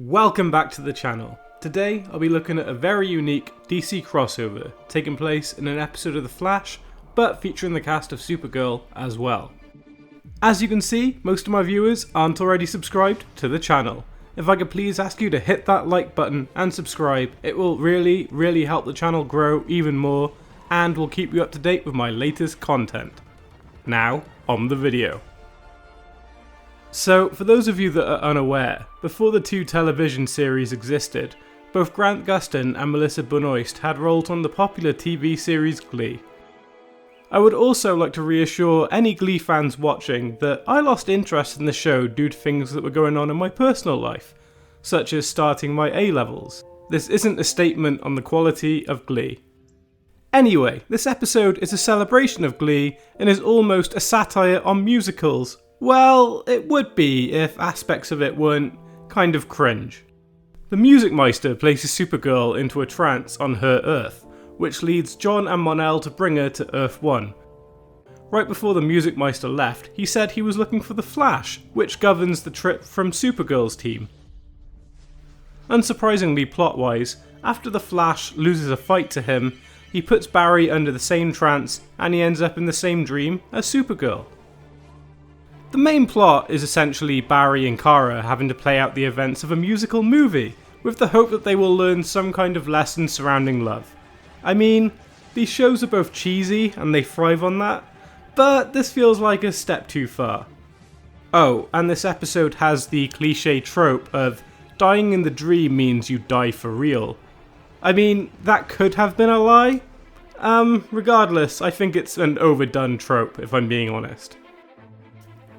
Welcome back to the channel. Today I'll be looking at a very unique DC crossover taking place in an episode of The Flash, but featuring the cast of Supergirl as well. As you can see, most of my viewers aren't already subscribed to the channel. If I could please ask you to hit that like button and subscribe, it will really help the channel grow even more and will keep you up to date with my latest content. Now, on the video. So, for those of you that are unaware, before the two television series existed, both Grant Gustin and Melissa Benoist had roles on the popular TV series Glee. I would also like to reassure any Glee fans watching that I lost interest in the show due to things that were going on in my personal life, such as starting my A-levels. This isn't a statement on the quality of Glee. Anyway, this episode is a celebration of Glee and is almost a satire on musicals. Well, it would be if aspects of it weren't kind of cringe. The Music Meister places Supergirl into a trance on her Earth, which leads John and Mon-El to bring her to Earth 1. Right before the Music Meister left, he said he was looking for the Flash, which governs the trip from Supergirl's team. Unsurprisingly plot-wise, after the Flash loses a fight to him, he puts Barry under the same trance and he ends up in the same dream as Supergirl. The main plot is essentially Barry and Kara having to play out the events of a musical movie, with the hope that they will learn some kind of lesson surrounding love. I mean, these shows are both cheesy and they thrive on that, but this feels like a step too far. Oh, and this episode has the cliche trope of dying in the dream means you die for real. I mean, that could have been a lie. Regardless, I think it's an overdone trope if I'm being honest.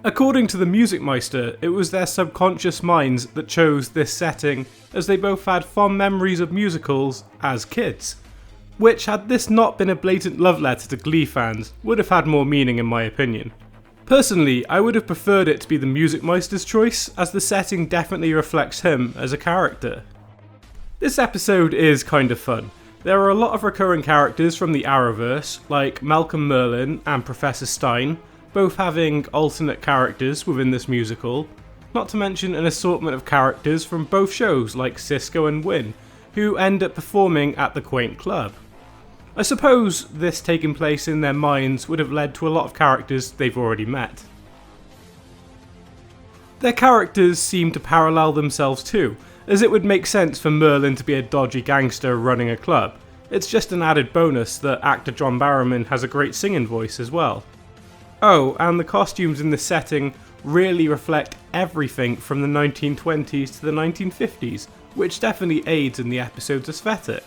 According to the Music Meister, it was their subconscious minds that chose this setting as they both had fond memories of musicals as kids, which, had this not been a blatant love letter to Glee fans, would have had more meaning in my opinion. Personally, I would have preferred it to be the Music Meister's choice, as the setting definitely reflects him as a character. This episode is kind of fun. There are a lot of recurring characters from the Arrowverse, like Malcolm Merlyn and Professor Stein, both having alternate characters within this musical, not to mention an assortment of characters from both shows like Cisco and Win, who end up performing at the quaint club. I suppose this taking place in their minds would have led to a lot of characters they've already met. Their characters seem to parallel themselves too, as it would make sense for Merlyn to be a dodgy gangster running a club. It's just an added bonus that actor John Barrowman has a great singing voice as well. Oh, and the costumes in this setting really reflect everything from the 1920s to the 1950s, which definitely aids in the episode's aesthetic.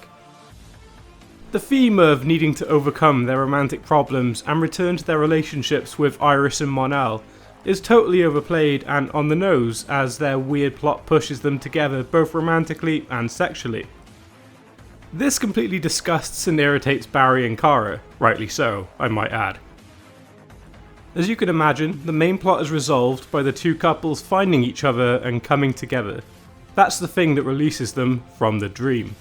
The theme of needing to overcome their romantic problems and return to their relationships with Iris and Mon-El is totally overplayed and on the nose, as their weird plot pushes them together both romantically and sexually. This completely disgusts and irritates Barry and Kara, rightly so, I might add. As you can imagine, the main plot is resolved by the two couples finding each other and coming together. That's the thing that releases them from the dream.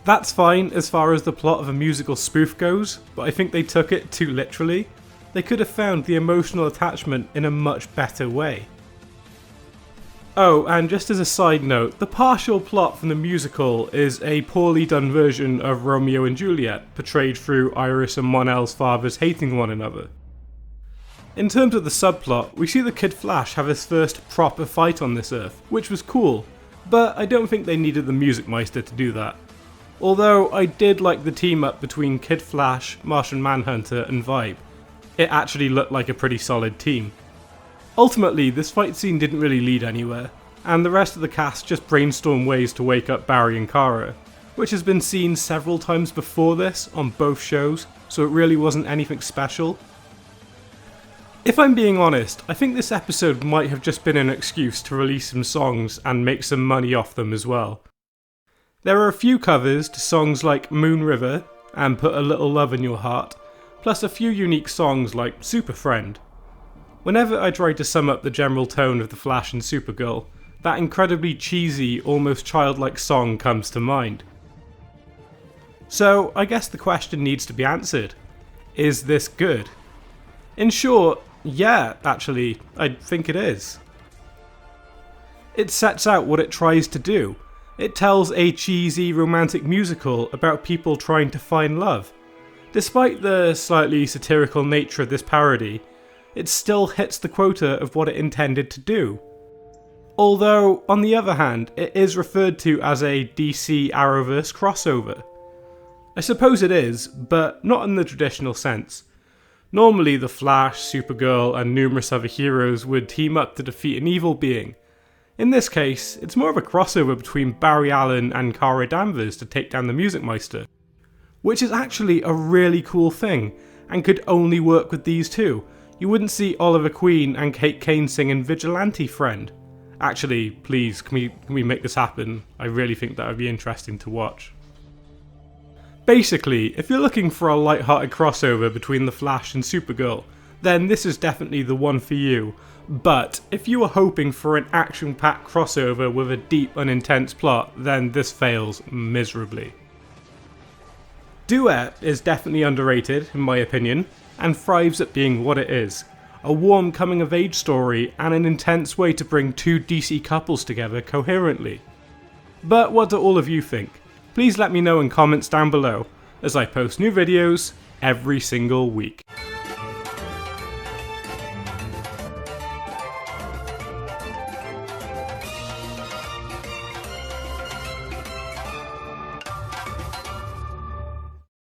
That's fine as far as the plot of a musical spoof goes, but I think they took it too literally. They could have found the emotional attachment in a much better way. Oh, and just as a side note, the partial plot from the musical is a poorly done version of Romeo and Juliet, portrayed through Iris and Mon-El's fathers hating one another. In terms of the subplot, we see the Kid Flash have his first proper fight on this Earth, which was cool, but I don't think they needed the Music Meister to do that. Although I did like the team up between Kid Flash, Martian Manhunter and Vibe. It actually looked like a pretty solid team. Ultimately, this fight scene didn't really lead anywhere, and the rest of the cast just brainstormed ways to wake up Barry and Kara, which has been seen several times before this on both shows, so it really wasn't anything special. If I'm being honest, I think this episode might have just been an excuse to release some songs and make some money off them as well. There are a few covers to songs like Moon River and Put a Little Love in Your Heart, plus a few unique songs like Super Friend. Whenever I try to sum up the general tone of The Flash and Supergirl, that incredibly cheesy, almost childlike song comes to mind. So, I guess the question needs to be answered. Is this good? In short, yeah, actually, I think it is. It sets out what it tries to do. It tells a cheesy romantic musical about people trying to find love. Despite the slightly satirical nature of this parody, it still hits the quota of what it intended to do. Although, on the other hand, it is referred to as a DC Arrowverse crossover. I suppose it is, but not in the traditional sense. Normally the Flash, Supergirl, and numerous other heroes would team up to defeat an evil being. In this case, it's more of a crossover between Barry Allen and Kara Danvers to take down the Music Meister, which is actually a really cool thing, and could only work with these two. You wouldn't see Oliver Queen and Kate Kane singing Vigilante Friend. Actually, please, can we make this happen? I really think that would be interesting to watch. Basically, if you're looking for a light-hearted crossover between The Flash and Supergirl, then this is definitely the one for you. But if you are hoping for an action-packed crossover with a deep and intense plot, then this fails miserably. Duet is definitely underrated, in my opinion, and thrives at being what it is. A warm coming-of-age story and an intense way to bring two DC couples together coherently. But what do all of you think? Please let me know in comments down below, as I post new videos every single week.